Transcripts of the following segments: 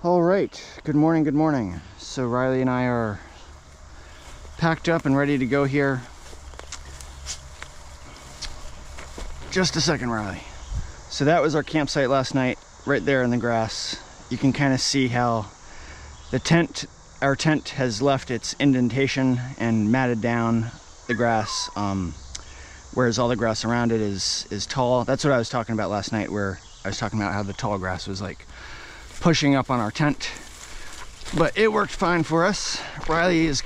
All right, good morning, good morning. So Riley and I are packed up and ready to go here. Just a second, Riley. So that was our campsite last night, right there in the grass. You can kind of see how our tent has left its indentation and matted down the grass, whereas all the grass around it is tall. That's what I was talking about last night, where I was talking about how the tall grass was like pushing up on our tent. But it worked fine for us. Riley is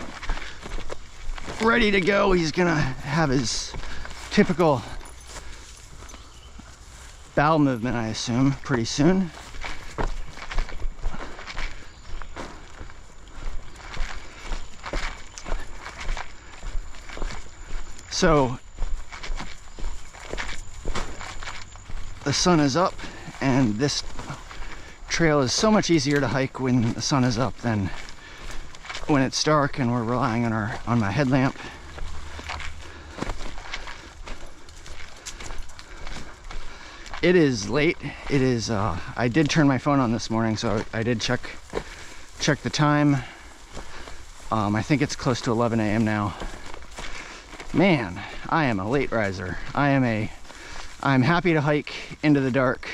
ready to go. He's gonna have his typical bowel movement, I assume, pretty soon. So the sun is up, and this trail is so much easier to hike when the sun is up than when it's dark and we're relying on my headlamp. It is late. It is I did turn my phone on this morning, so I did check the time. I think it's close to 11 a.m. now. Man, I am a late riser. I'm happy to hike into the dark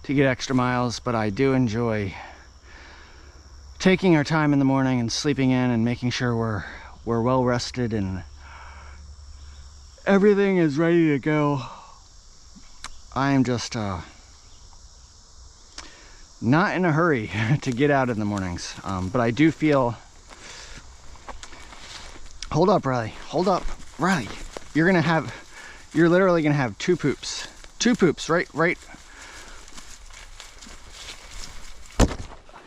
to get extra miles, but I do enjoy taking our time in the morning and sleeping in and making sure we're well rested and everything is ready to go. I am just not in a hurry to get out in the mornings, but I do feel... Hold up, Riley. Hold up, Riley. You're literally gonna have two poops, right.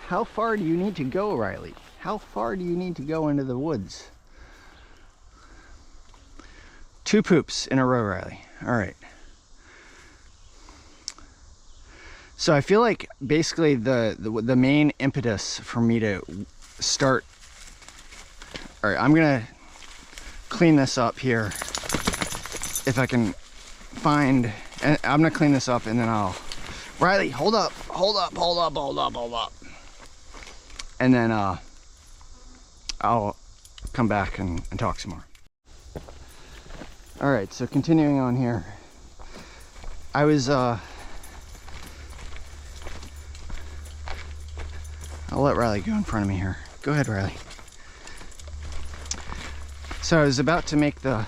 How far do you need to go, Riley? How far do you need to go into the woods? Two poops in a row, Riley. All right. So I feel like basically the main impetus for me to start... All right, I'm gonna clean this up here if I can find... And I'm gonna clean this up and then I'll... Riley, hold up. And then I'll come back and talk some more. All right, so continuing on here. I was... I'll let Riley go in front of me here. Go ahead, Riley. So I was about to make the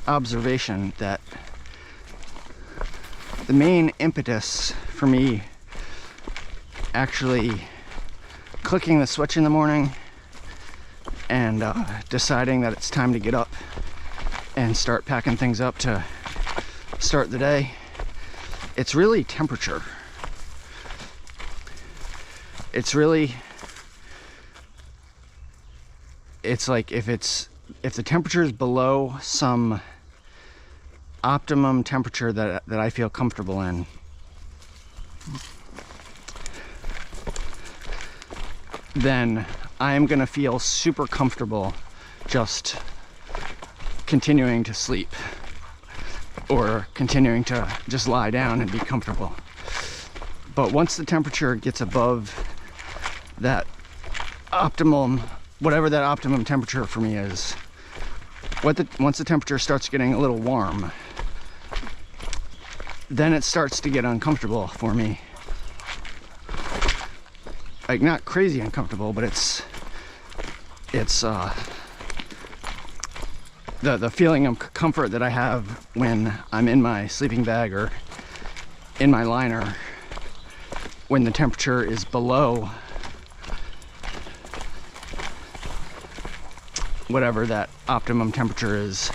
observation that the main impetus for me actually clicking the switch in the morning and deciding that it's time to get up and start packing things up to start the day, it's really temperature. It's like if the temperature is below some optimum temperature that I feel comfortable in, then I am gonna feel super comfortable just continuing to sleep or continuing to just lie down and be comfortable. But once the temperature gets above that optimum, whatever that optimum temperature for me is, once the temperature starts getting a little warm, then it starts to get uncomfortable for me. Like, not crazy uncomfortable, but it's the feeling of comfort that I have when I'm in my sleeping bag or in my liner, when the temperature is below whatever that optimum temperature is.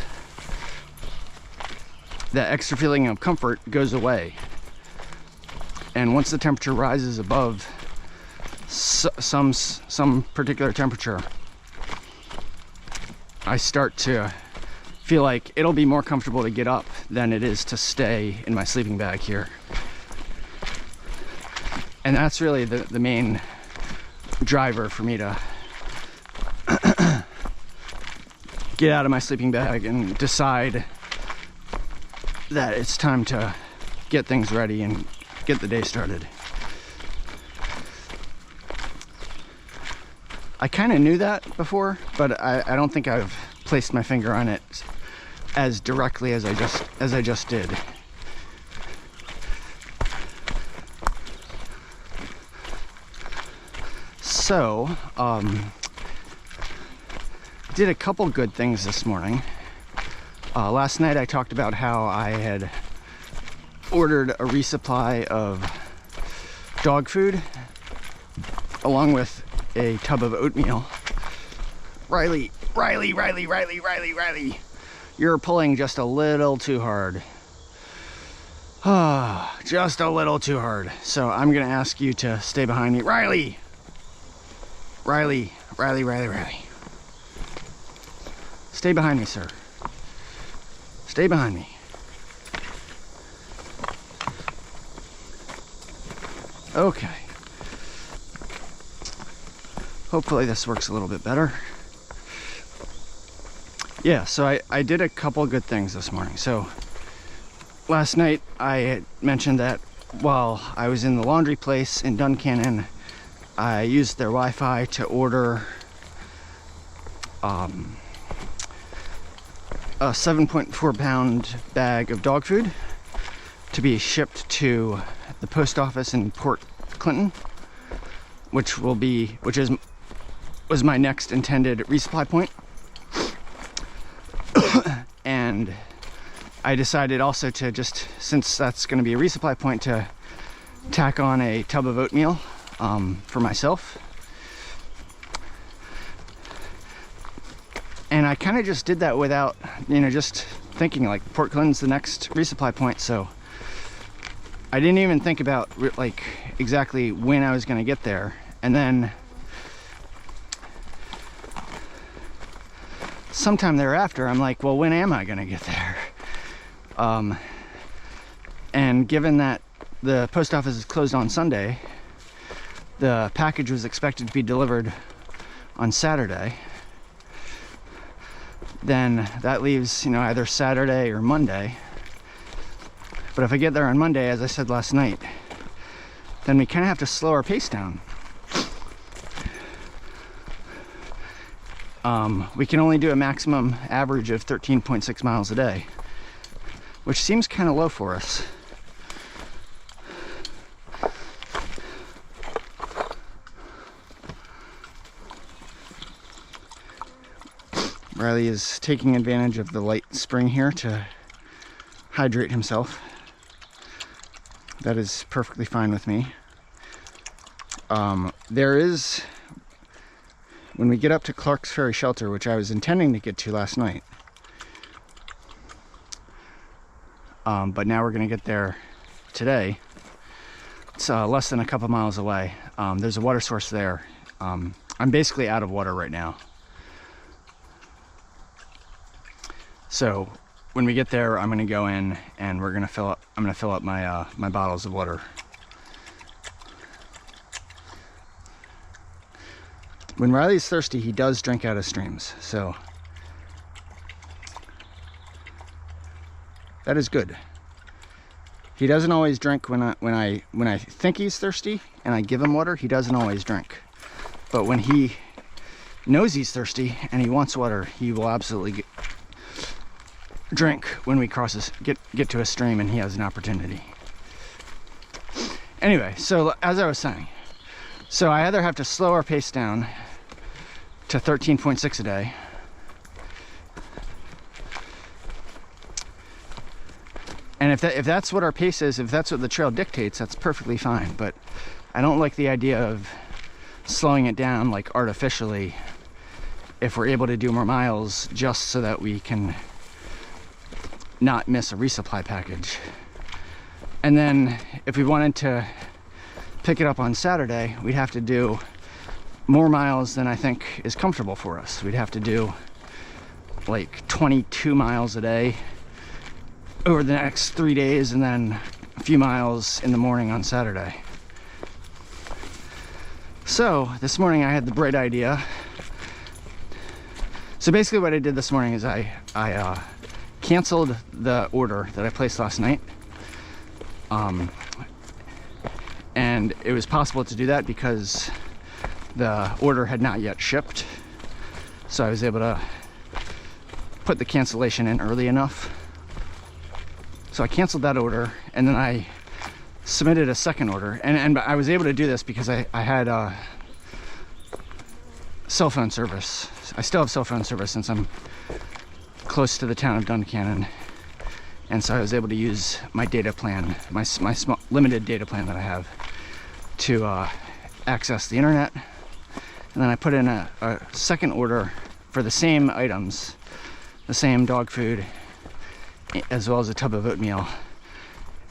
That extra feeling of comfort goes away, and once the temperature rises above some particular temperature, I start to feel like it'll be more comfortable to get up than it is to stay in my sleeping bag here. And that's really the main driver for me to get out of my sleeping bag and decide that it's time to get things ready and get the day started. I kind of knew that before, but I don't think I've placed my finger on it as directly as I just did. So, did a couple good things this morning. Last night I talked about how I had ordered a resupply of dog food along with a tub of oatmeal. Riley, you're pulling just a little too hard. Just a little too hard. So I'm gonna ask you to stay behind me. Riley. Stay behind me, sir. Stay behind me. Okay. Hopefully this works a little bit better. Yeah, so I did a couple good things this morning. So last night I had mentioned that while I was in the laundry place in Duncannon, I used their Wi-Fi to order a 7.4 pound bag of dog food to be shipped to the post office in Port Clinton, which was my next intended resupply point. And I decided also to just, since that's going to be a resupply point, to tack on a tub of oatmeal for myself. And I kind of just did that without, just thinking like Port Clinton's the next resupply point. So I didn't even think about like exactly when I was going to get there. And then sometime thereafter, I'm like, well, when am I going to get there? And given that the post office is closed on Sunday, the package was expected to be delivered on Saturday. Then that leaves, either Saturday or Monday. But if I get there on Monday, as I said last night, then we kind of have to slow our pace down. We can only do a maximum average of 13.6 miles a day, which seems kind of low for us. Riley is taking advantage of the light spring here to hydrate himself. That is perfectly fine with me. There is, when we get up to Clark's Ferry Shelter, which I was intending to get to last night, but now we're going to get there today. It's less than a couple miles away. There's a water source there. I'm basically out of water right now. So when we get there, I'm going to go in and I'm going to fill up my my bottles of water. When Riley's thirsty, he does drink out of streams, so that is good. He doesn't always drink when I think he's thirsty and I give him water. He doesn't always drink, but when he knows he's thirsty and he wants water, he will absolutely drink when we get to a stream and he has an opportunity. Anyway, so as I was saying, so I either have to slow our pace down to 13.6 a day, and if that's what our pace is, if that's what the trail dictates, that's perfectly fine. But I don't like the idea of slowing it down like artificially if we're able to do more miles just so that we can not miss a resupply package. And then if we wanted to pick it up on Saturday, we'd have to do more miles than I think is comfortable for us. We'd have to do like 22 miles a day over the next 3 days, and then a few miles in the morning on Saturday. So this morning I had the bright idea. So basically what I did this morning is I canceled the order that I placed last night. And it was possible to do that because the order had not yet shipped, so I was able to put the cancellation in early enough. So I canceled that order, and then I submitted a second order, and I was able to do this because I had cell phone service. I still have cell phone service since I'm close to the town of Duncannon, and so I was able to use my data plan, my small limited data plan that I have, to access the internet. And then I put in a second order for the same items, the same dog food, as well as a tub of oatmeal.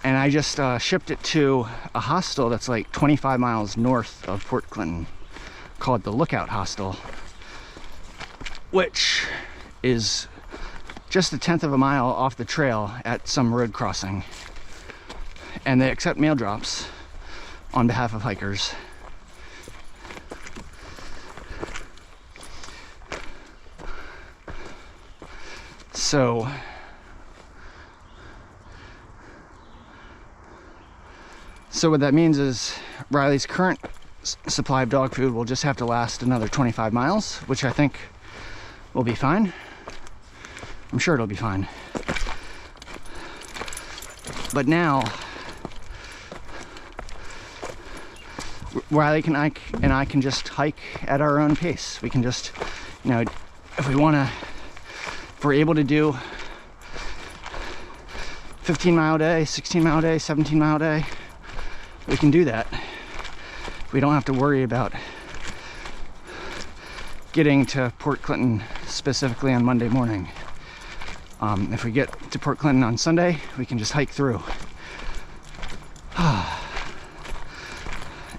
And I just shipped it to a hostel that's like 25 miles north of Port Clinton, called the Lookout Hostel, which is just a 1/10 of a mile off the trail at some road crossing. And they accept mail drops on behalf of hikers. So what that means is Riley's current supply of dog food will just have to last another 25 miles, which I think will be fine. I'm sure it'll be fine. But now Riley and I can just hike at our own pace. We can just, you know, if we're able to do 15-mile day, 16-mile day, 17-mile day, we can do that. We don't have to worry about getting to Port Clinton specifically on Monday morning. If we get to Port Clinton on Sunday, we can just hike through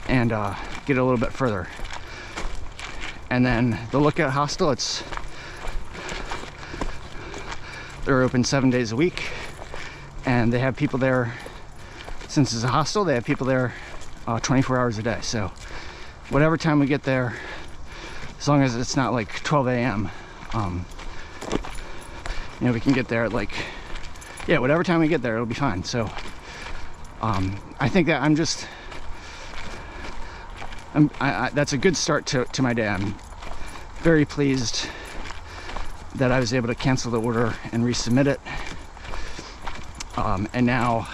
and get a little bit further. And then the Lookout Hostel, they're open 7 days a week, and they have people there. Since it's a hostel, they have people there 24 hours a day. So whatever time we get there, as long as it's not like 12 a.m., you know, we can get there at like, yeah, whatever time we get there, it'll be fine. So I think that that's a good start to my day. I'm very pleased that I was able to cancel the order and resubmit it. And now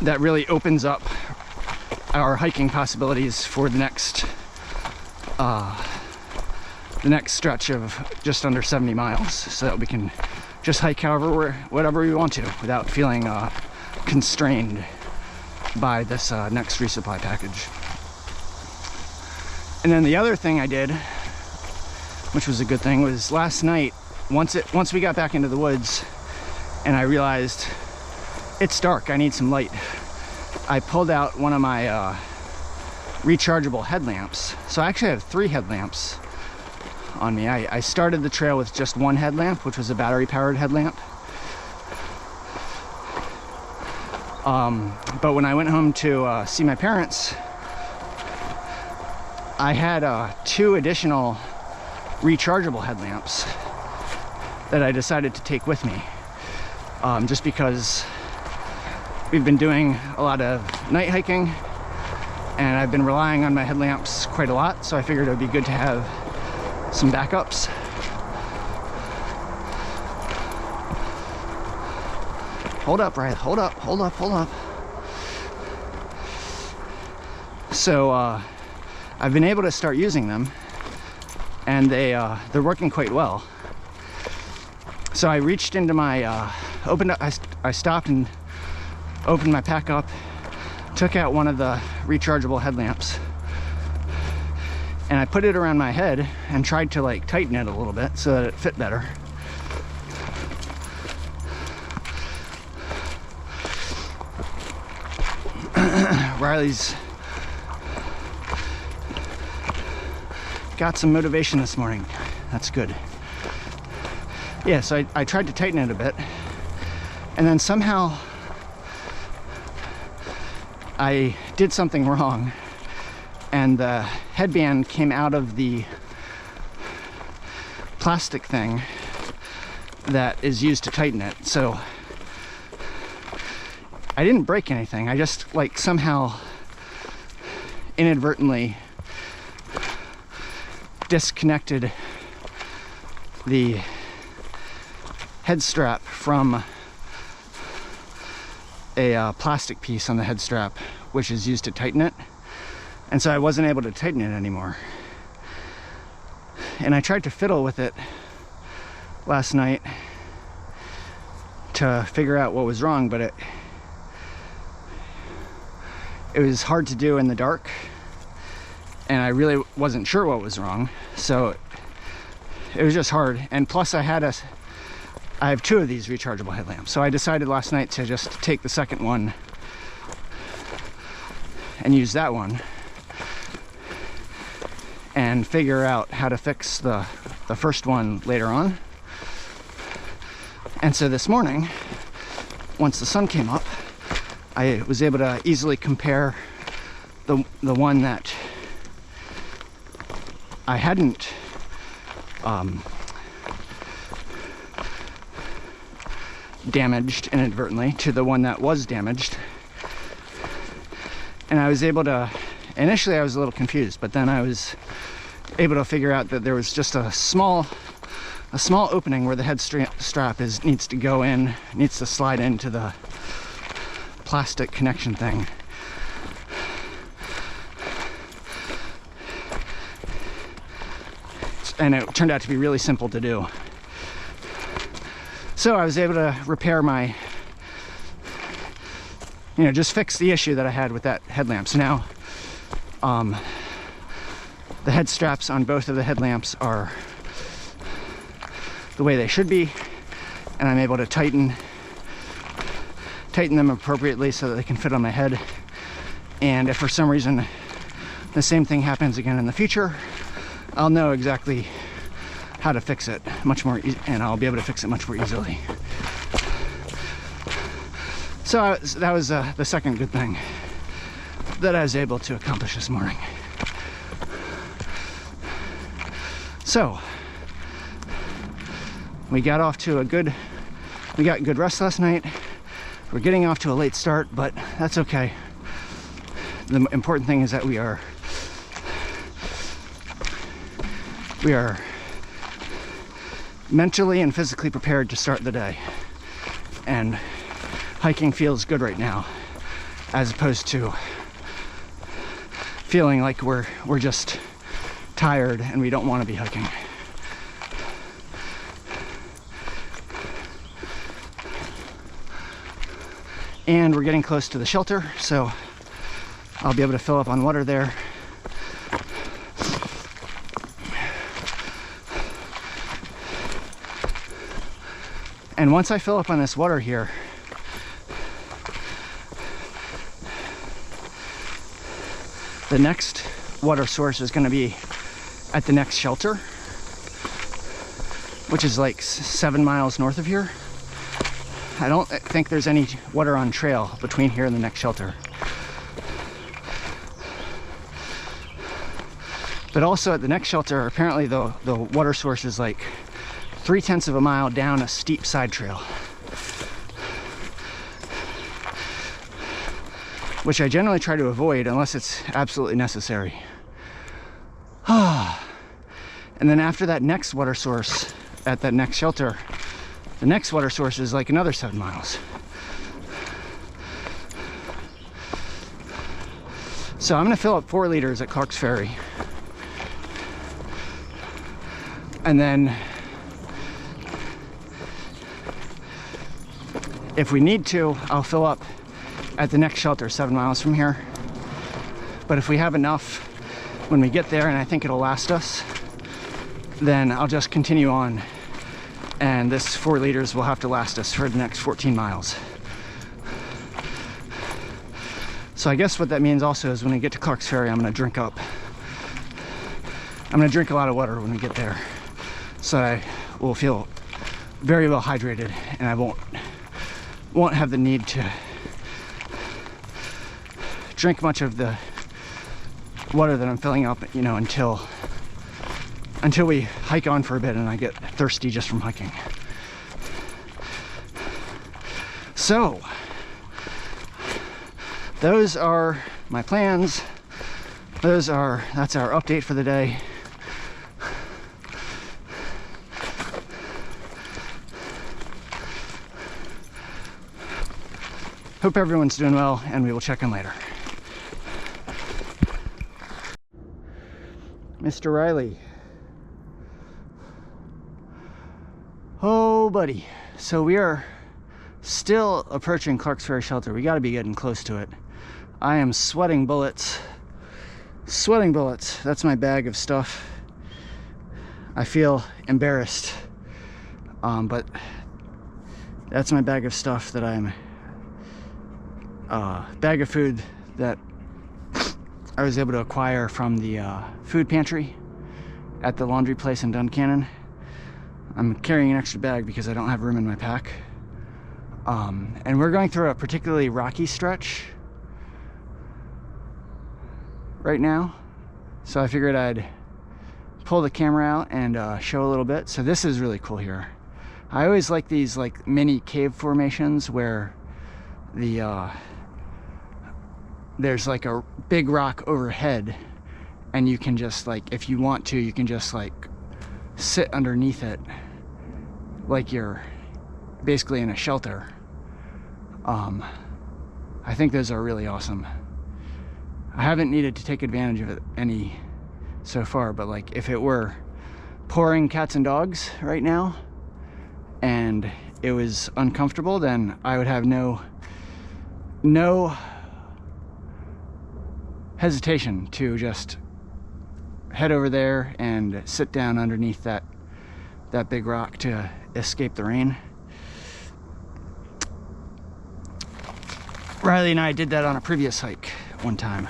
that really opens up our hiking possibilities for the next stretch of just under 70 miles, so that we can just hike whatever we want to without feeling constrained by this next resupply package. And then the other thing I did, which was a good thing, was last night, once we got back into the woods and I realized it's dark, I need some light, I pulled out one of my rechargeable headlamps. So I actually have 3 headlamps on me. I started the trail with just one headlamp, which was a battery-powered headlamp. But when I went home to see my parents, I had 2 additional rechargeable headlamps that I decided to take with me, just because we've been doing a lot of night hiking and I've been relying on my headlamps quite a lot, so I figured it would be good to have some backups. Hold up, Riley, hold up. So I've been able to start using them, and they're working quite well. So I reached into my I stopped and opened my pack up, took out one of the rechargeable headlamps, and I put it around my head and tried to like tighten it a little bit so that it fit better. Riley's got some motivation this morning. That's good. Yeah, so I tried to tighten it a bit, and then somehow I did something wrong, and the headband came out of the plastic thing that is used to tighten it. So I didn't break anything. I just like somehow inadvertently disconnected the head strap from a plastic piece on the head strap, which is used to tighten it. And so I wasn't able to tighten it anymore. And I tried to fiddle with it last night to figure out what was wrong, but it was hard to do in the dark, and I really wasn't sure what was wrong, so it was just hard. And plus I have 2 of these rechargeable headlamps, so I decided last night to just take the second one and use that one and figure out how to fix the first one later on. And so this morning, once the sun came up, I was able to easily compare the one that I hadn't damaged inadvertently to the one that was damaged. And I was able to, initially I was a little confused, but then I was able to figure out that there was just a small opening where the head strap needs to go in, needs to slide into the plastic connection thing. And it turned out to be really simple to do. So I was able to repair my, just fix the issue that I had with that headlamp. So now the head straps on both of the headlamps are the way they should be, and I'm able to tighten them appropriately so that they can fit on my head. And if for some reason the same thing happens again in the future, I'll know exactly how to fix it much more, and I'll be able to fix it much more easily. So that was the second good thing that I was able to accomplish this morning. So we got good rest last night. We're getting off to a late start, but that's okay. The important thing is that we are mentally and physically prepared to start the day. And hiking feels good right now, as opposed to feeling like we're just tired and we don't want to be hiking. And we're getting close to the shelter, so I'll be able to fill up on water there. And once I fill up on this water here, the next water source is going to be at the next shelter, which is like 7 miles north of here. I don't think there's any water on trail between here and the next shelter. But also at the next shelter, apparently the water source is like 3/10 of a mile down a steep side trail, which I generally try to avoid unless it's absolutely necessary. And then after that next water source at that next shelter, the next water source is like another 7 miles. So I'm gonna fill up 4 liters at Clark's Ferry. And then if we need to, I'll fill up at the next shelter 7 miles from here. But if we have enough when we get there, and I think it'll last us, then I'll just continue on, and this 4 liters will have to last us for the next 14 miles. So I guess what that means also is when we get to Clark's Ferry, I'm gonna drink up. I'm gonna drink a lot of water when we get there, so I will feel very well hydrated, and I won't have the need to drink much of the water that I'm filling up, until we hike on for a bit and I get thirsty just from hiking. So those are my plans that's our update for the day. Hope everyone's doing well, and we will check in later. Mr. Riley. Oh, buddy. So we are still approaching Clark's Ferry Shelter. We got to be getting close to it. I am sweating bullets. Sweating bullets. That's my bag of stuff. I feel embarrassed. But that's my bag of stuff that I'm... bag of food that I was able to acquire from the food pantry at the laundry place in Duncannon. I'm carrying an extra bag because I don't have room in my pack. And we're going through a particularly rocky stretch right now. So I figured I'd pull the camera out and show a little bit. So this is really cool here. I always like these like mini cave formations where the there's like a big rock overhead, and you can just like, if you want to, you can just like sit underneath it like you're basically in a shelter. I think those are really awesome. I haven't needed to take advantage of it any so far, but like if it were pouring cats and dogs right now and it was uncomfortable, then I would have no hesitation to just head over there and sit down underneath that big rock to escape the rain. Riley and I did that on a previous hike one time.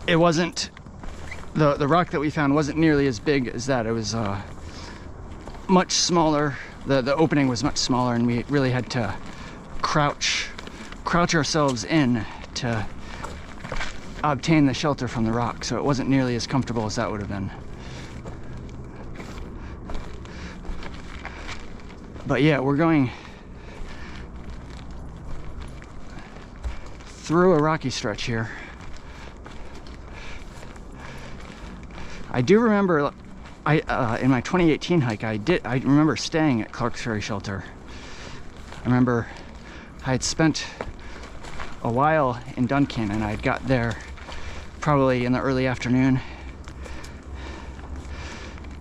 It wasn't, the rock that we found wasn't nearly as big as that. It was much smaller. The opening was much smaller, and we really had to crouch ourselves in to obtain the shelter from the rock, so it wasn't nearly as comfortable as that would have been. But yeah, we're going through a rocky stretch here. I do remember in my 2018 hike I remember staying at Clark's Ferry Shelter. I remember I had spent a while in Duncannon. I got there probably in the early afternoon,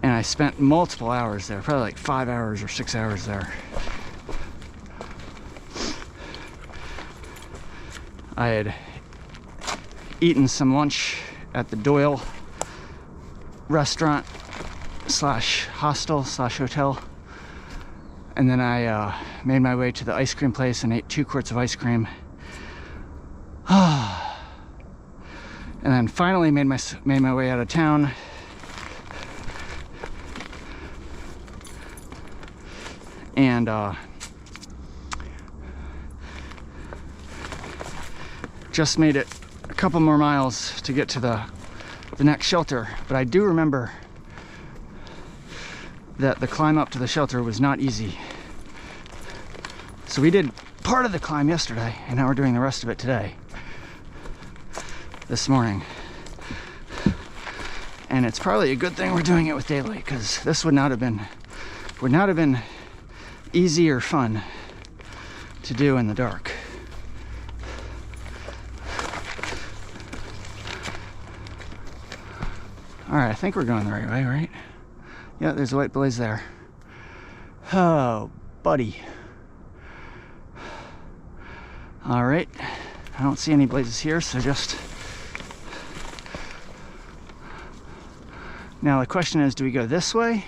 and I spent multiple hours there, probably like 5 hours or 6 hours there. I had eaten some lunch at the Doyle restaurant slash hostel slash hotel, and then I made my way to the ice cream place and ate 2 quarts of ice cream. And then finally made my way out of town. And just made it a couple more miles to get to the next shelter. But I do remember that the climb up to the shelter was not easy. So we did part of the climb yesterday, and now we're doing the rest of it today, this morning. And it's probably a good thing we're doing it with daylight, because this would not have been easy or fun to do in the dark. All right, I think we're going the right way, right? Yeah, there's a white blaze there. Oh, buddy. All right, I don't see any blazes here, so just... Now the question is, do we go this way,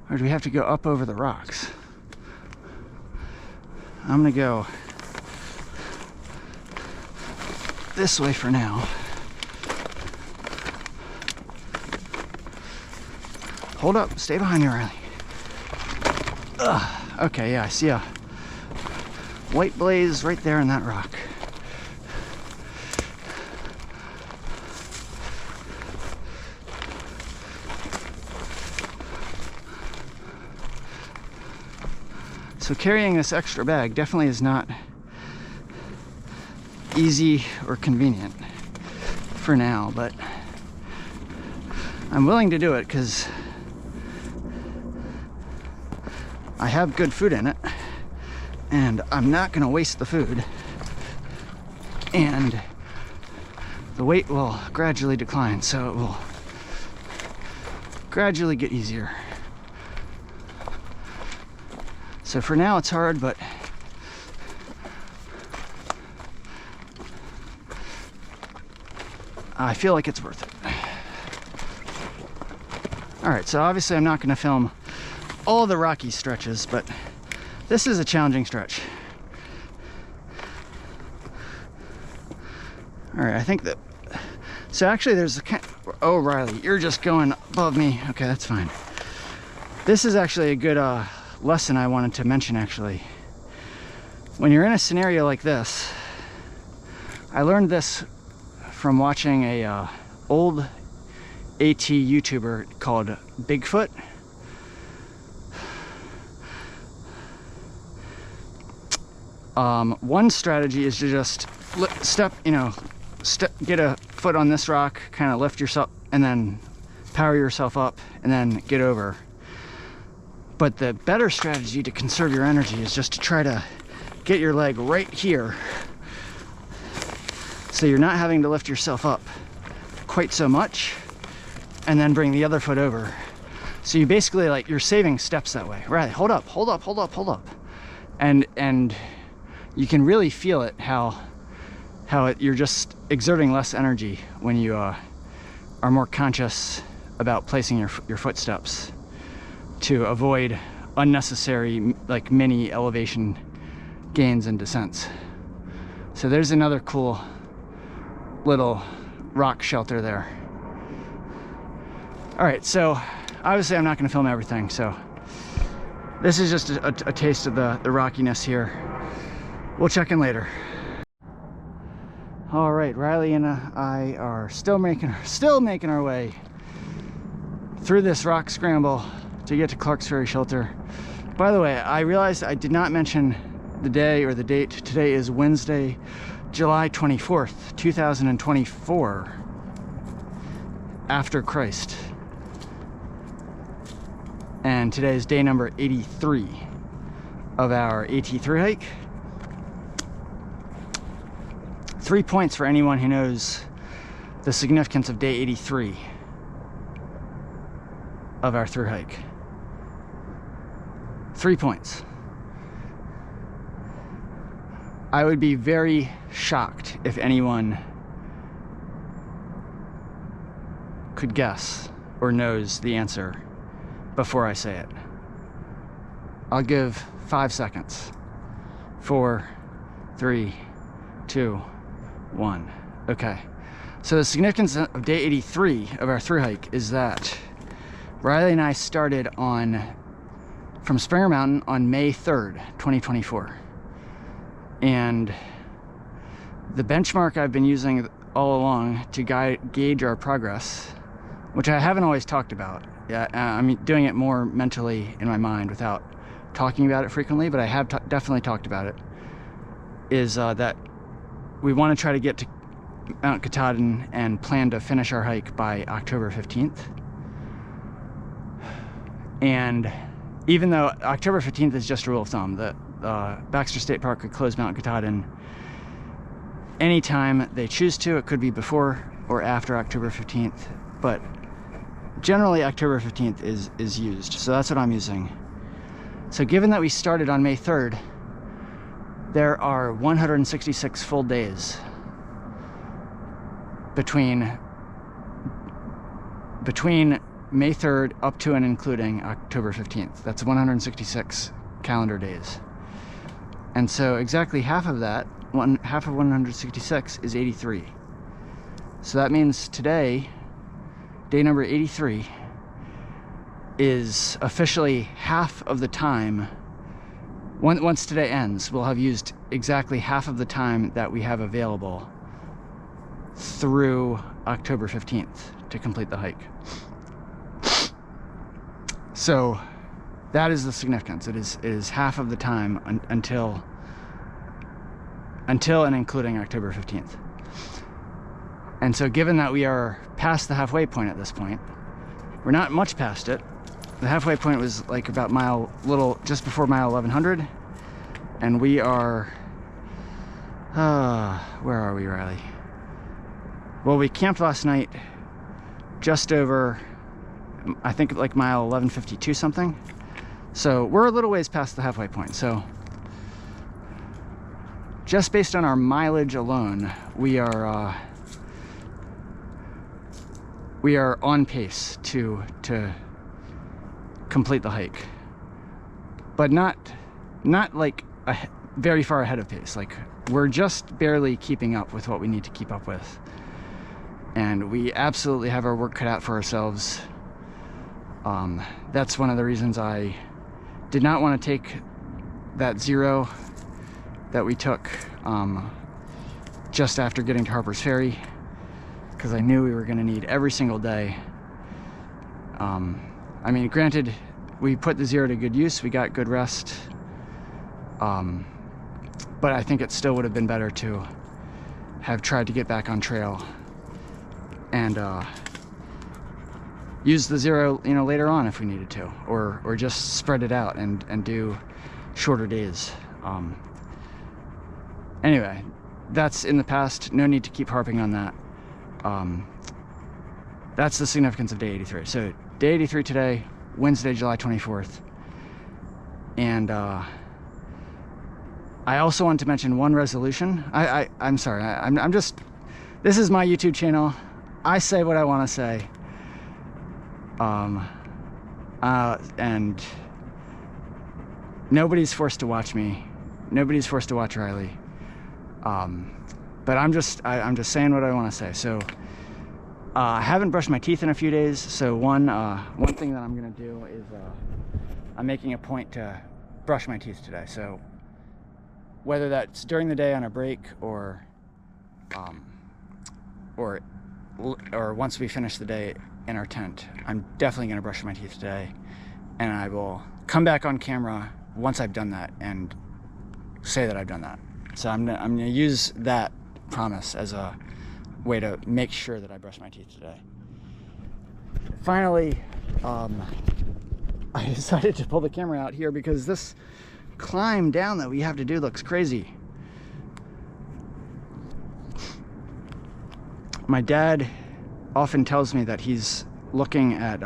or do we have to go up over the rocks? I'm gonna go this way for now. Hold up, stay behind me, Riley. Okay, yeah, I see a white blaze right there in that rock. So carrying this extra bag definitely is not easy or convenient for now, but I'm willing to do it because I have good food in it, and I'm not going to waste the food, and the weight will gradually decline, so it will gradually get easier. So for now it's hard, but I feel like it's worth it. Alright, so obviously I'm not going to film all the rocky stretches, but this is a challenging stretch. Alright, I think that... So actually there's a... Oh, Riley, you're just going above me. Okay, that's fine. This is actually a good lesson I wanted to mention, actually. When you're in a scenario like this, I learned this from watching a old AT YouTuber called Bigfoot. One strategy is to just get a foot on this rock, kind of lift yourself, and then power yourself up, and then get over. But the better strategy to conserve your energy is just to try to get your leg right here, so you're not having to lift yourself up quite so much, and then bring the other foot over. So you basically, like, you're saving steps that way. Right, hold up. And you can really feel it, how you're just exerting less energy when you are more conscious about placing your footsteps to avoid unnecessary, like, mini elevation gains and descents. So there's another cool little rock shelter there. All right, so obviously I'm not going to film everything, so this is just a taste of the rockiness here. We'll check in later. All right, Riley and I are still making our way through this rock scramble to get to Clark's Ferry Shelter. By the way, I realized I did not mention the day or the date. Today is Wednesday, July 24th, 2024, after Christ. And today is day number 83 of our AT3 hike. 3 points for anyone who knows the significance of day 83 of our through hike. 3 points. I would be very shocked if anyone could guess or knows the answer before I say it. I'll give 5 seconds. 4, 3, 2, 1. Okay. So the significance of day 83 of our through hike is that Riley and I started from Springer Mountain on May 3rd, 2024. And the benchmark I've been using all along to gauge our progress, which I haven't always talked about. Yeah, I'm doing it more mentally in my mind without talking about it frequently, but I have definitely talked about it, is that we want to try to get to Mount Katahdin and plan to finish our hike by October 15th. And even though October 15th is just a rule of thumb, that Baxter State Park could close Mount Katahdin anytime they choose to. It could be before or after October 15th, but generally October 15th is used, so that's what I'm using. So given that we started on May 3rd, there are 166 full days between May 3rd up to and including October 15th. That's 166 calendar days. And so exactly half of that, half of 166 is 83. So that means today, day number 83, is officially half of the time. Once today ends, we'll have used exactly half of the time that we have available through October 15th to complete the hike. So that is the significance. It is half of the time until until and including October 15th. And so given that we are past the halfway point at this point, we're not much past it. The halfway point was like about just before mile 1100, and we are, where are we, Riley? Well, we camped last night just over, I think like mile 1152 something. So we're a little ways past the halfway point. So just based on our mileage alone, we are on pace to complete the hike, but not like very far ahead of pace. Like, we're just barely keeping up with what we need to keep up with, and we absolutely have our work cut out for ourselves. That's one of the reasons I did not want to take that 0 that we took just after getting to Harper's Ferry, because I knew we were going to need every single day. I mean, granted, we put the 0 to good use, we got good rest, but I think it still would have been better to have tried to get back on trail and use the 0, you know, later on if we needed to, or just spread it out and do shorter days. Anyway, that's in the past. No need to keep harping on that. That's the significance of day 83. So day 83 today, Wednesday, July 24th. And I also want to mention one resolution. I'm sorry, I'm just, this is my YouTube channel. I say what I want to say. And nobody's forced to watch me. Nobody's forced to watch Riley. But I'm just saying what I want to say. So I haven't brushed my teeth in a few days. So one thing that I'm gonna do is I'm making a point to brush my teeth today. So whether that's during the day on a break or once we finish the day in our tent, I'm definitely gonna brush my teeth today, and I will come back on camera once I've done that and say that I've done that. So I'm gonna use that promise as a way to make sure that I brush my teeth today. Finally, I decided to pull the camera out here because this climb down that we have to do looks crazy. My dad often tells me that he's looking at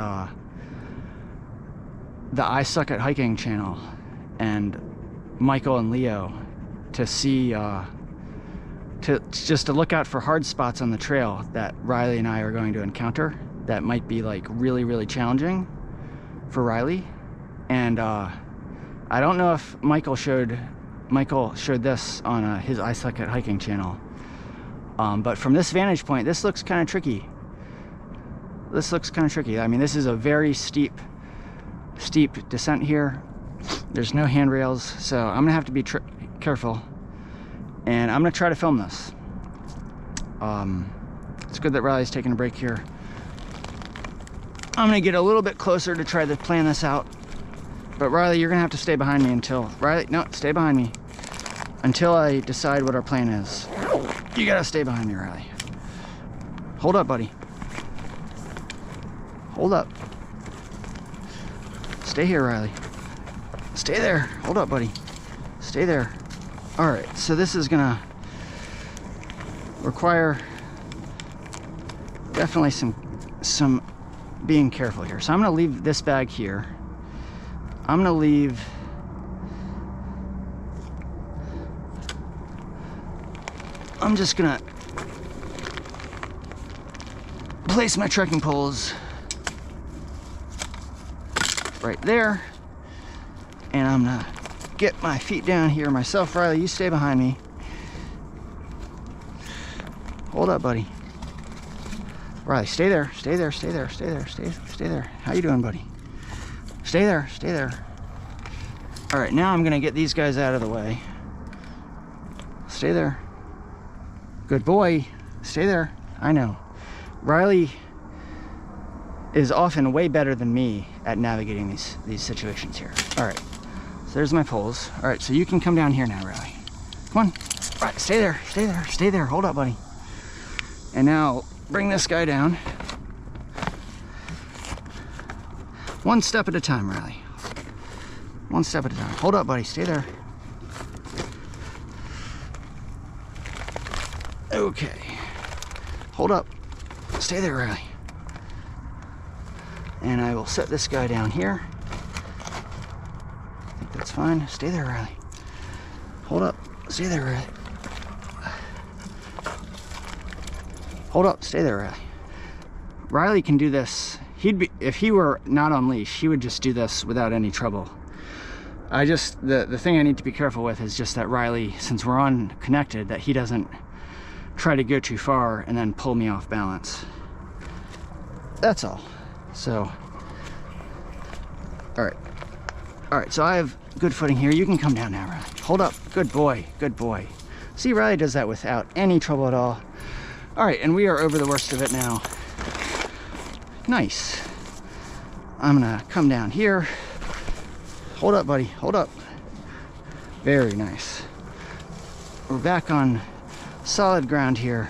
the I Suck at Hiking channel and Michael and Leo to see to look out for hard spots on the trail that Riley and I are going to encounter that might be like really challenging for Riley. And I don't know if Michael showed this on his I Suck at Hiking channel, but from this vantage point, this looks kind of tricky. I mean, this is a very steep descent here. There's no handrails, so I'm gonna have to be careful, and I'm gonna try to film this. It's good that Riley's taking a break here. I'm gonna get a little bit closer to try to plan this out, but Riley, you're gonna have to stay behind me stay behind me until I decide what our plan is. You gotta stay behind me, Riley. Hold up, buddy. Hold up. Stay here, Riley. Stay there. Hold up, buddy. Stay there. All right, so this is gonna require definitely some being careful here. So I'm gonna leave this bag here. I'm just gonna place my trekking poles right there, and I'm gonna get my feet down here myself. Riley, you stay behind me. Hold up, buddy. Riley, stay there. How you doing, buddy? Stay there. All right, now I'm gonna get these guys out of the way. Stay there. Good boy. Stay there. I know. Riley is often way better than me at navigating these situations here. All right, so there's my poles. All right, so you can come down here now, Riley. Come on. Right, stay there, stay there, stay there. Hold up, buddy. And now bring this guy down. One step at a time, Riley. One step at a time. Hold up, buddy, stay there. Okay. Hold up. Stay there, Riley. And I will set this guy down here. I think that's fine. Stay there, Riley. Hold up. Stay there, Riley. Hold up. Stay there, Riley. Riley can do this. If he were not on leash, he would just do this without any trouble. The thing I need to be careful with is just that Riley, since we're unconnected, that he doesn't try to go too far and then pull me off balance. That's all. So, all right, so I have good footing here. You can come down now, Riley. Hold up. Good boy, good boy. See, Riley does that without any trouble at all. All right, and we are over the worst of it now. Nice. I'm gonna come down here. Hold up, buddy, hold up. Very nice. We're back on solid ground here.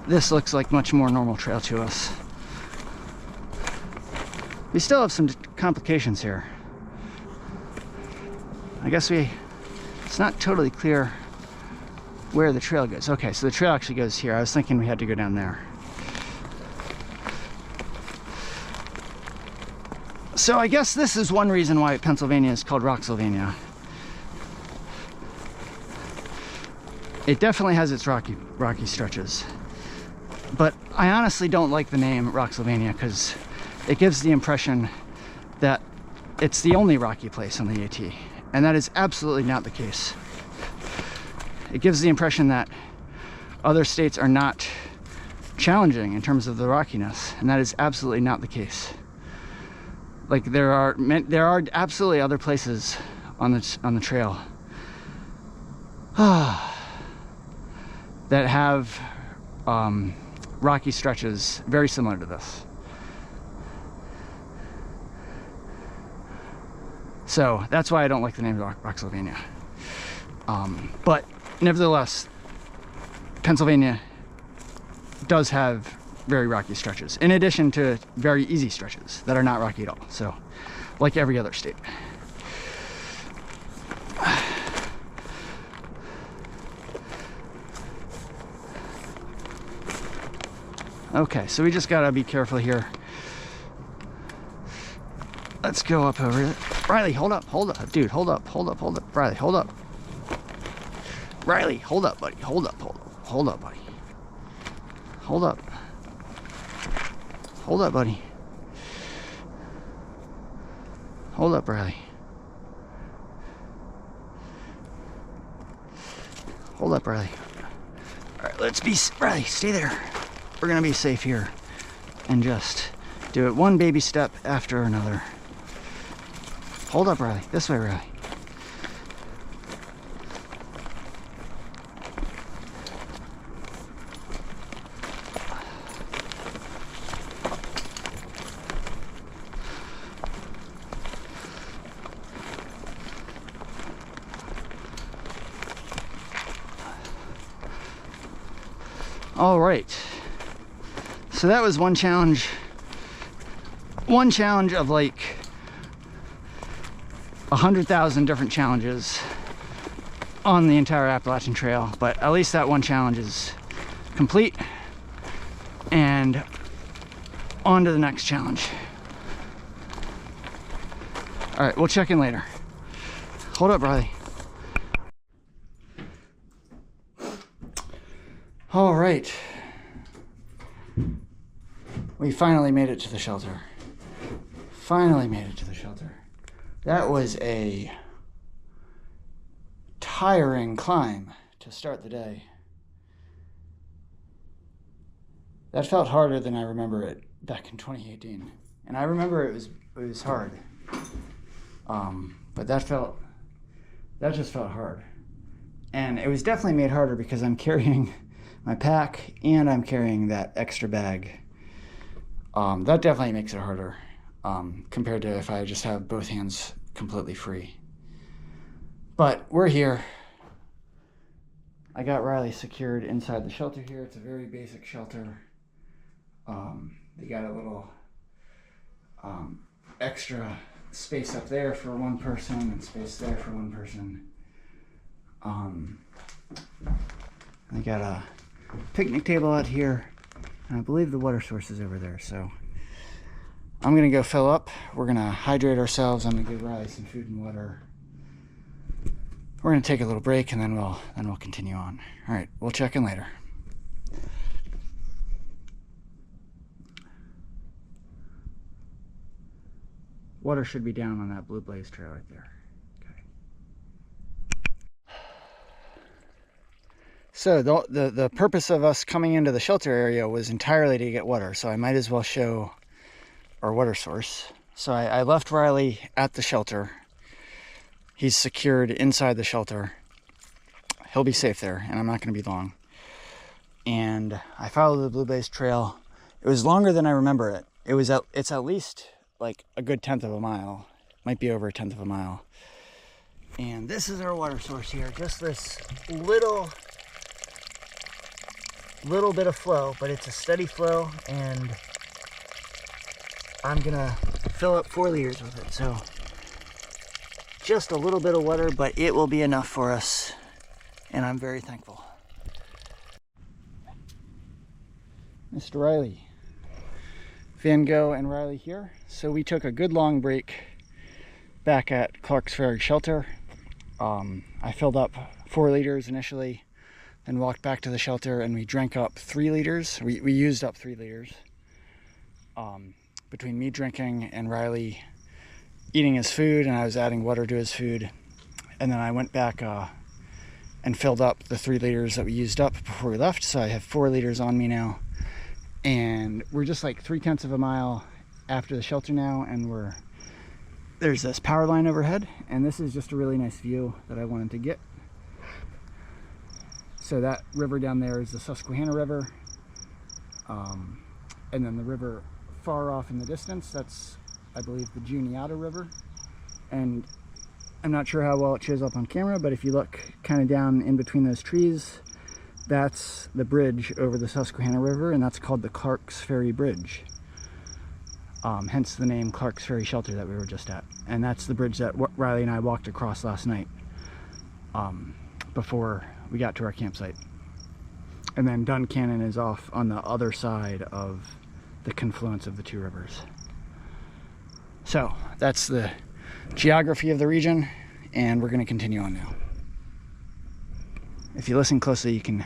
This looks like much more normal trail to us. We still have some complications here. I guess it's not totally clear where the trail goes. Okay, so the trail actually goes here. I was thinking we had to go down there. So I guess this is one reason why Pennsylvania is called Rocksylvania. It definitely has its rocky stretches. But I honestly don't like the name Rocksylvania because it gives the impression that it's the only rocky place on the AT. And that is absolutely not the case. It gives the impression that other states are not challenging in terms of the rockiness, and that is absolutely not the case. Like there are absolutely other places on the trail that have rocky stretches very similar to this. So that's why I don't like the name Rocksylvania. But nevertheless, Pennsylvania does have very rocky stretches, in addition to very easy stretches that are not rocky at all. So, like every other state. Okay, so we just gotta be careful here. Let's go up over it. Riley, hold up, dude, hold up. Riley, hold up. Riley, hold up, buddy, hold up, buddy. Hold up. Hold up, buddy. Hold up, Riley. Hold up, Riley. All right, Riley, stay there. We're gonna be safe here and just do it one baby step after another. Hold up, Riley. This way, Riley. All right, so that was one challenge of like 100,000 different challenges on the entire Appalachian Trail, but at least that one challenge is complete and on to the next challenge. All right, we'll check in later. Hold up, Riley. All right, we finally made it to the shelter. That was a tiring climb to start the day. That felt harder than I remember it back in 2018. And I remember it was hard. But that just felt hard. And it was definitely made harder because I'm carrying my pack and I'm carrying that extra bag. That definitely makes it harder compared to if I just have both hands completely free. But we're here. I got Riley secured inside the shelter here. It's a very basic shelter. They got a little extra space up there for one person and space there for one person. They got a picnic table out here, and I believe the water source is over there. So I'm gonna go fill up. We're gonna hydrate ourselves. I'm gonna give Riley some food and water. We're gonna take a little break, and then we'll continue on. All right, we'll check in later. Water should be down on that blue blaze trail right there. Okay. So the purpose of us coming into the shelter area was entirely to get water, so I might as well show our water source. So I left Riley at the shelter. He's secured inside the shelter. He'll be safe there, and I'm not going to be long. And I followed the blue blaze trail. It was longer than I remember it. It's at least like a good 1/10 of a mile. Might be over a 1/10 of a mile. And this is our water source here. Just this little bit of flow, but it's a steady flow, and I'm gonna fill up 4 liters with it. So just a little bit of water, but it will be enough for us, and I'm very thankful. Mr. Riley, Van Gogh and Riley here. So we took a good long break back at Clark's Ferry Shelter. I filled up 4 liters initially, then walked back to the shelter, and we drank up 3 liters. We used up 3 liters. Between me drinking and Riley eating his food, and I was adding water to his food. And then I went back and filled up the 3 liters that we used up before we left. So I have 4 liters on me now. And we're just like 3/10 of a mile after the shelter now, and there's this power line overhead, and this is just a really nice view that I wanted to get. So that river down there is the Susquehanna River, and then the river far off in the distance, that's, I believe, the Juniata River. And I'm not sure how well it shows up on camera, but if you look kind of down in between those trees, that's the bridge over the Susquehanna River, and that's called the Clark's Ferry Bridge. Hence the name Clark's Ferry Shelter that we were just at. And that's the bridge that Riley and I walked across last night before we got to our campsite. And then Duncannon is off on the other side of the confluence of the 2 rivers. So that's the geography of the region, and we're going to continue on now. If you listen closely, you can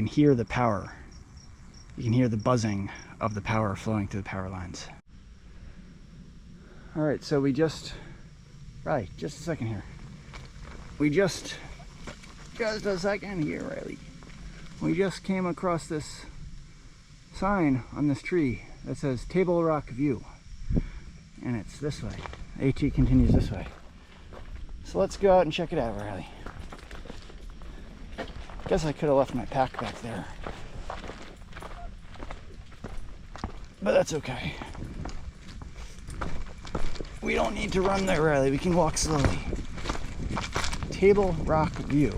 hear the power. You can hear the buzzing of the power flowing through the power lines. All right, so Riley, just a second here. Just a second here, Riley. We just came across this sign on this tree that says Table Rock View, and it's this way. AT continues this way. So let's go out and check it out, Riley. Guess I could have left my pack back there, but that's okay. We don't need to run there, Riley. We can walk slowly. Table Rock View.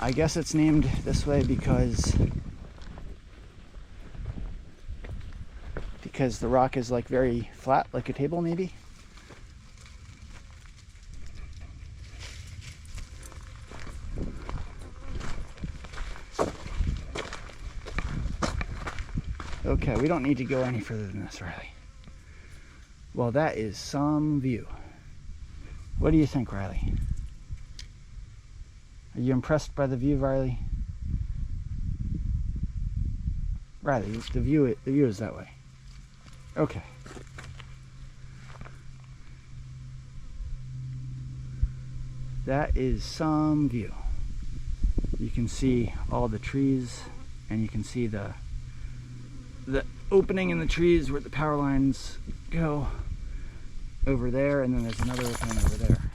I guess it's named this way because the rock is like very flat, like a table maybe. Okay, we don't need to go any further than this, Riley. Well, that is some view. What do you think, Riley? Are you impressed by the view, Riley? Riley, the view is that way. Okay. That is some view. You can see all the trees, and you can see the opening in the trees where the power lines go over there, and then there's another opening over there.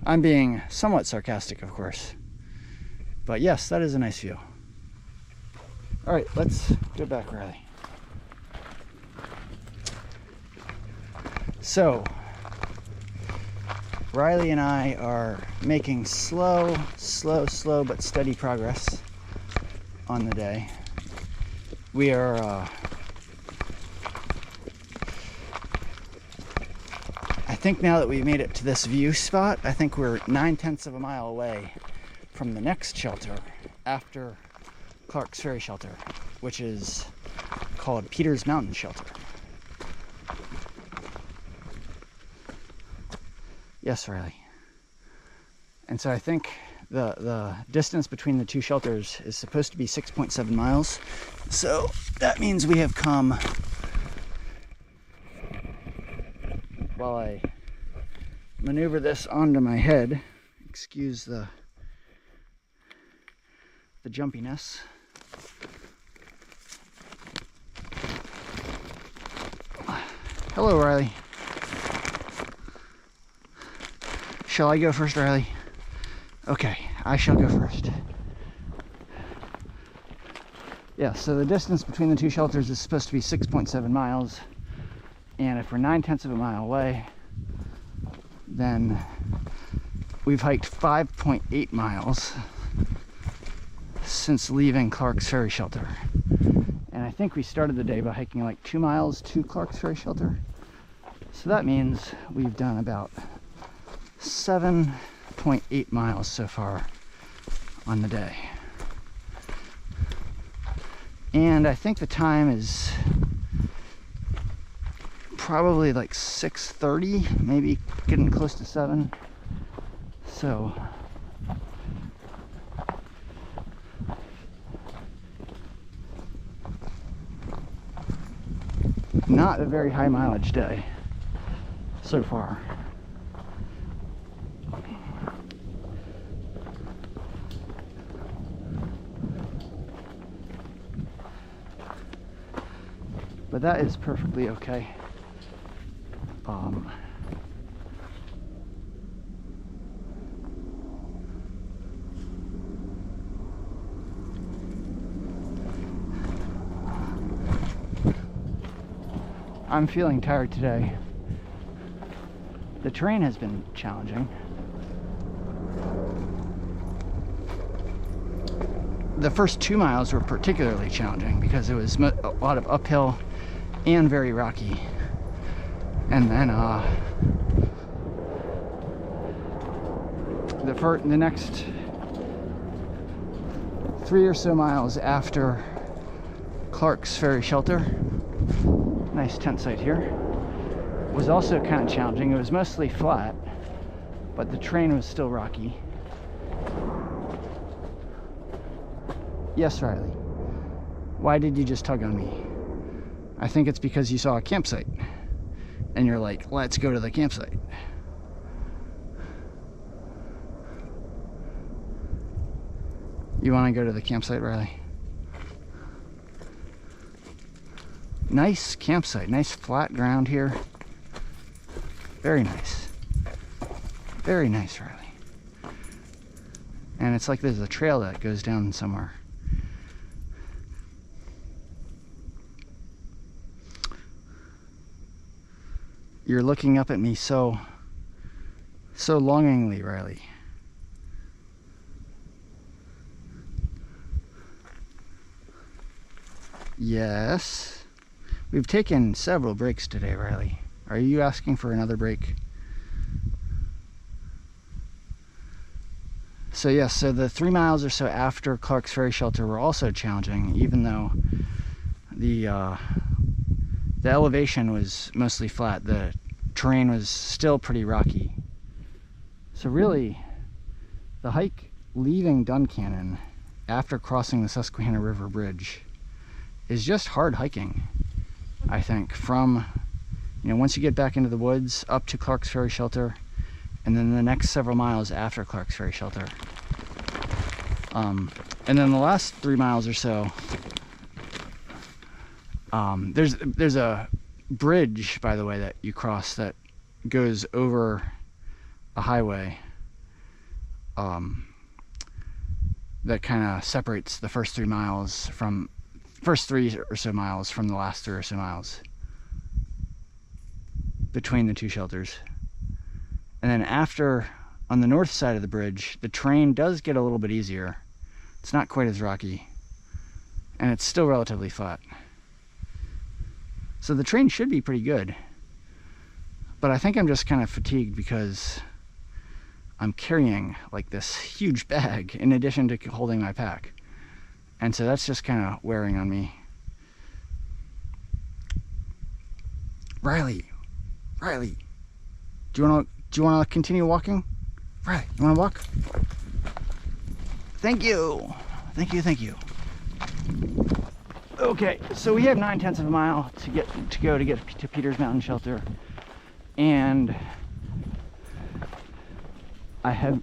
I'm being somewhat sarcastic, of course, but yes, that is a nice view. All right, let's go back, Riley. So Riley and I are making slow but steady progress on the day. We are I think now that we made it to this view spot, I think we're 9/10 of a mile away from the next shelter after Clark's Ferry Shelter, which is called Peter's Mountain Shelter. Yes, Riley. And so I think the distance between the two shelters is supposed to be 6.7 miles. So that means we have come, while I maneuver this onto my head, excuse the jumpiness. Hello, Riley. Shall I go first, Riley? Okay, I shall go first. Yeah, so the distance between the two shelters is supposed to be 6.7 miles. And if we're 9/10 of a mile away, then we've hiked 5.8 miles since leaving Clark's Ferry Shelter. And I think we started the day by hiking like 2 miles to Clark's Ferry Shelter. So that means we've done about 7.8 miles so far on the day. And I think the time is probably like 6:30, maybe getting close to 7. So not a very high mileage day so far. But that is perfectly okay. I'm feeling tired today. The terrain has been challenging. The first 2 miles were particularly challenging because it was a lot of uphill and very rocky. And then the next 3 or so miles after Clark's Ferry Shelter, nice tent site here, was also kind of challenging. It was mostly flat, but the terrain was still rocky. Yes, Riley. Why did you just tug on me? I think it's because you saw a campsite and you're like, let's go to the campsite. You want to go to the campsite, Riley? Nice campsite, nice flat ground here. Very nice. Very nice, Riley. And it's like there's a trail that goes down somewhere. You're looking up at me so longingly, Riley. Yes. We've taken several breaks today, Riley. Are you asking for another break? So yes, so the 3 miles or so after Clark's Ferry Shelter were also challenging, even though the elevation was mostly flat. The terrain was still pretty rocky. So really, the hike leaving Duncannon after crossing the Susquehanna River Bridge is just hard hiking, I think, from, once you get back into the woods up to Clark's Ferry Shelter, and then the next several miles after Clark's Ferry Shelter. And then the last 3 miles or so, there's a bridge, by the way, that you cross that goes over a highway that kind of separates the first 3 or so miles from the last 3 or so miles between the two shelters. And then after on the north side of the bridge, the terrain does get a little bit easier. It's not quite as rocky, and it's still relatively flat. So the terrain should be pretty good. But I think I'm just kind of fatigued because I'm carrying like this huge bag in addition to holding my pack. And so that's just kind of wearing on me. Riley, do you want to continue walking? Riley, you want to walk? Thank you. Okay, so we have 9/10 of a mile to get to Peter's Mountain Shelter, and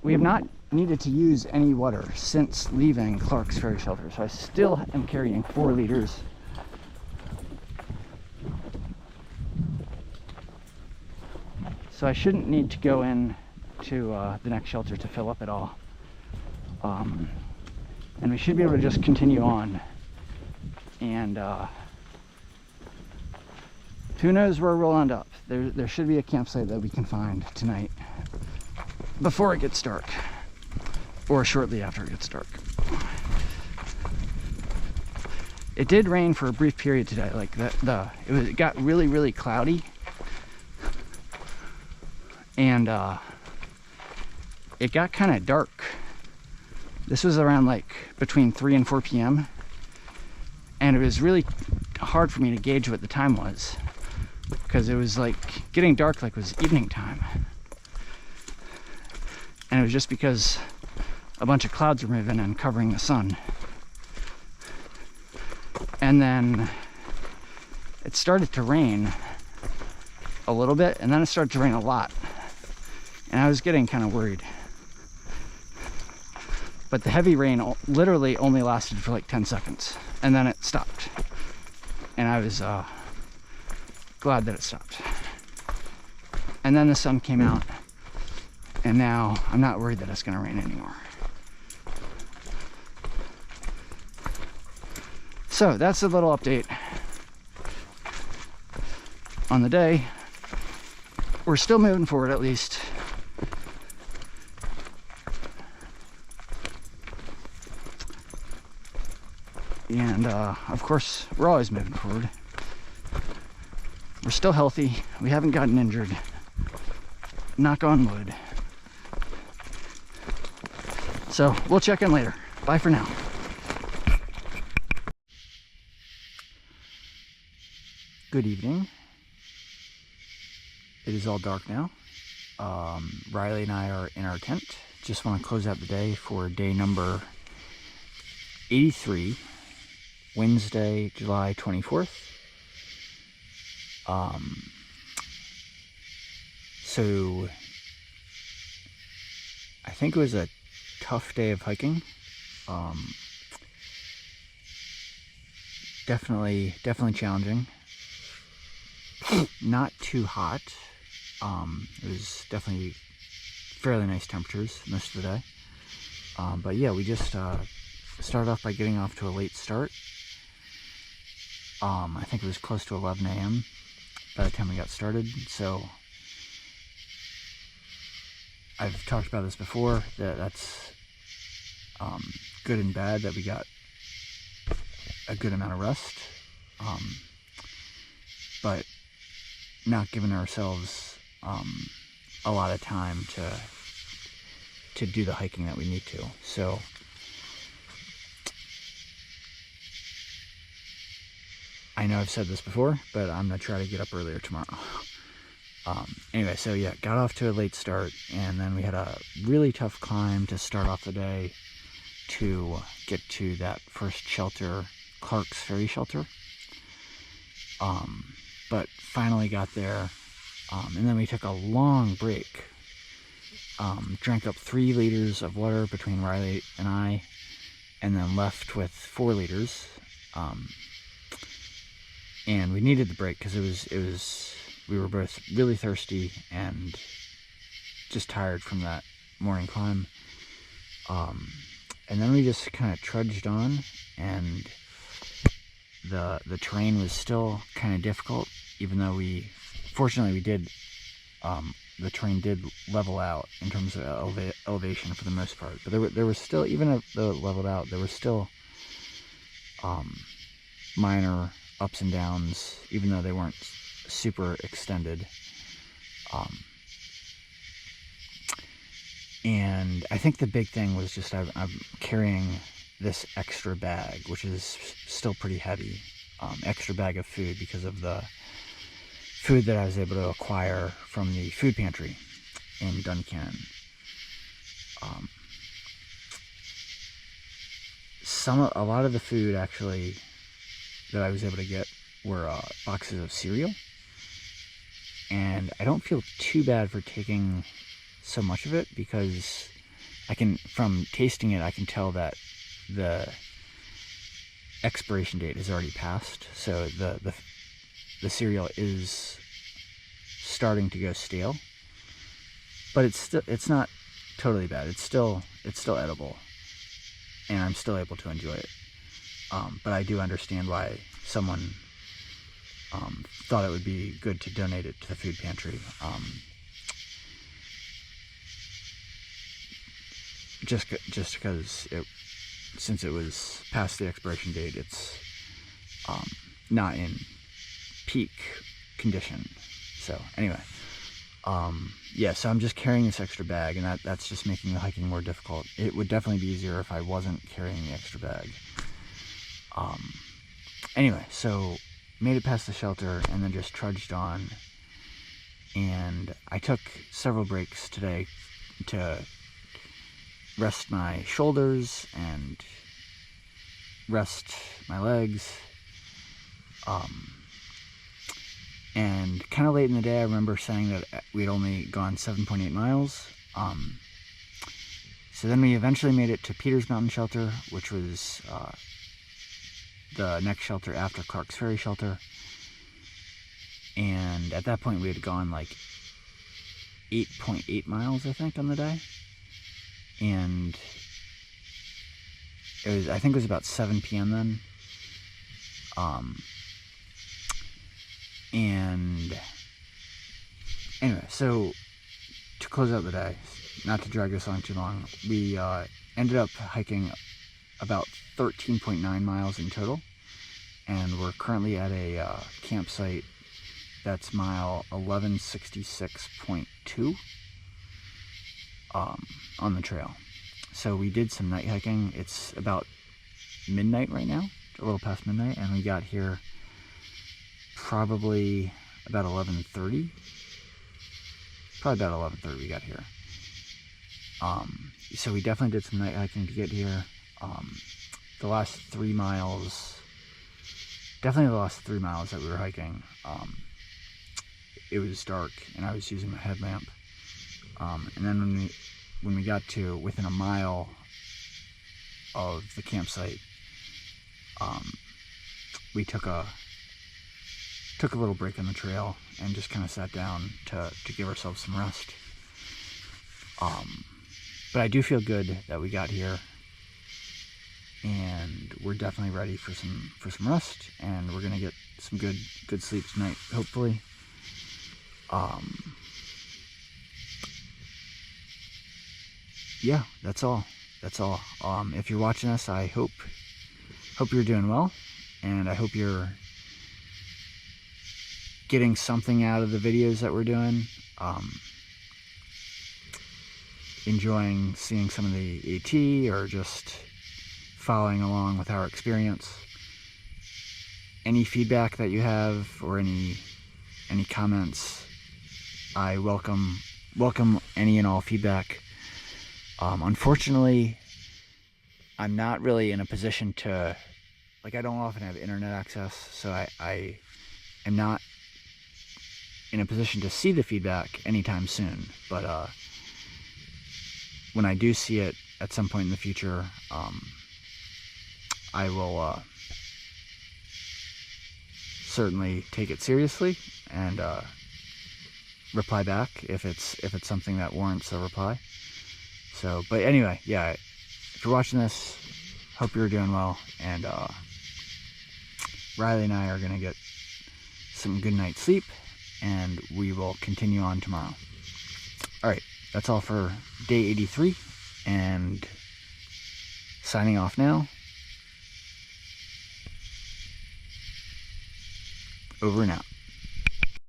we have not needed to use any water since leaving Clark's Ferry Shelter, so I still am carrying 4 liters. So I shouldn't need to go in to the next shelter to fill up at all. And we should be able to just continue on. And who knows where we'll end up. There should be a campsite that we can find tonight before it gets dark, or shortly after it gets dark. It did rain for a brief period today. Like it got really cloudy, and it got kind of dark. This was around like between 3 and 4 p.m. and it was really hard for me to gauge what the time was, because it was like getting dark like it was evening time. And it was just because a bunch of clouds were moving and covering the sun. And then it started to rain a little bit, and then it started to rain a lot. And I was getting kind of worried. But the heavy rain literally only lasted for like 10 seconds, and then it stopped. And I was glad that it stopped. And then the sun came out, and now I'm not worried that it's going to rain anymore. So that's a little update on the day. We're still moving forward, at least. And of course, we're always moving forward. We're still healthy. We haven't gotten injured. Knock on wood. So we'll check in later. Bye for now. Good evening. It is all dark now. Riley and I are in our tent. Just want to close out the day for day number 83. Wednesday, July 24th. So I think it was a tough day of hiking. Definitely challenging. Not too hot. It was definitely fairly nice temperatures most of the day. But yeah, we just started off by getting off to a late start. I think it was close to 11 a.m. by the time we got started. So I've talked about this before, that's good and bad that we got a good amount of rest, but not giving ourselves a lot of time to do the hiking that we need to. So I know I've said this before, but I'm gonna try to get up earlier tomorrow. Anyway, so yeah, got off to a late start, and then we had a really tough climb to start off the day to get to that first shelter, Clark's Ferry Shelter. But finally got there, and then we took a long break. Drank up 3 liters of water between Riley and I, and then left with 4 liters. And we needed the break because we were both really thirsty and just tired from that morning climb. And then we just kind of trudged on, and the terrain was still kind of difficult, even though fortunately we did the terrain did level out in terms of elevation for the most part. But there was still, even though it leveled out, there was still minor ups and downs, even though they weren't super extended. And I think the big thing was just I'm carrying this extra bag, which is still pretty heavy, extra bag of food because of the food that I was able to acquire from the food pantry in Duncan. A lot of the food actually that I was able to get were boxes of cereal, and I don't feel too bad for taking so much of it, because from tasting it, I can tell that the expiration date has already passed, so the cereal is starting to go stale, but it's not totally bad. It's still edible, and I'm still able to enjoy it. But I do understand why someone thought it would be good to donate it to the food pantry. Just because since it was past the expiration date, it's not in peak condition. So anyway, yeah, so I'm just carrying this extra bag, and that's just making the hiking more difficult. It would definitely be easier if I wasn't carrying the extra bag. Anyway, so made it past the shelter and then just trudged on, and I took several breaks today to rest my shoulders and rest my legs. And kind of late in the day, I remember saying that we'd only gone 7.8 miles. So then we eventually made it to Peters Mountain Shelter, which was the next shelter after Clark's Ferry Shelter. And at that point, we had gone like 8.8 miles, I think, on the day. And I think it was about 7 p.m. then. And anyway, so to close out the day, not to drag this on too long, we ended up hiking about 13.9 miles in total, and we're currently at a campsite that's mile 1166.2 on the trail. So we did some night hiking. It's about midnight right now, a little past midnight, and we got here probably about 11:30. Probably about 11:30 we got here. So we definitely did some night hiking to get here. The last 3 miles, definitely the last 3 miles that we were hiking, it was dark and I was using my headlamp. And then when we got to within a mile of the campsite, we took a little break on the trail and just kind of sat down to give ourselves some rest. But I do feel good that we got here, and we're definitely ready for some rest, and we're gonna get some good sleep tonight, hopefully. Yeah, that's all. If you're watching us, I hope you're doing well, and I hope you're getting something out of the videos that we're doing. Enjoying seeing some of the AT, or just following along with our experience. Any feedback that you have, or any comments, I welcome any and all feedback. Unfortunately, I'm not really in a position to, I don't often have internet access, so I am not in a position to see the feedback anytime soon. But when I do see it at some point in the future, I will certainly take it seriously and reply back if it's something that warrants a reply. So, but anyway, yeah, if you're watching this, hope you're doing well, and Riley and I are gonna get some good night's sleep, and we will continue on tomorrow. All right, that's all for day 83, and signing off now. Over and out.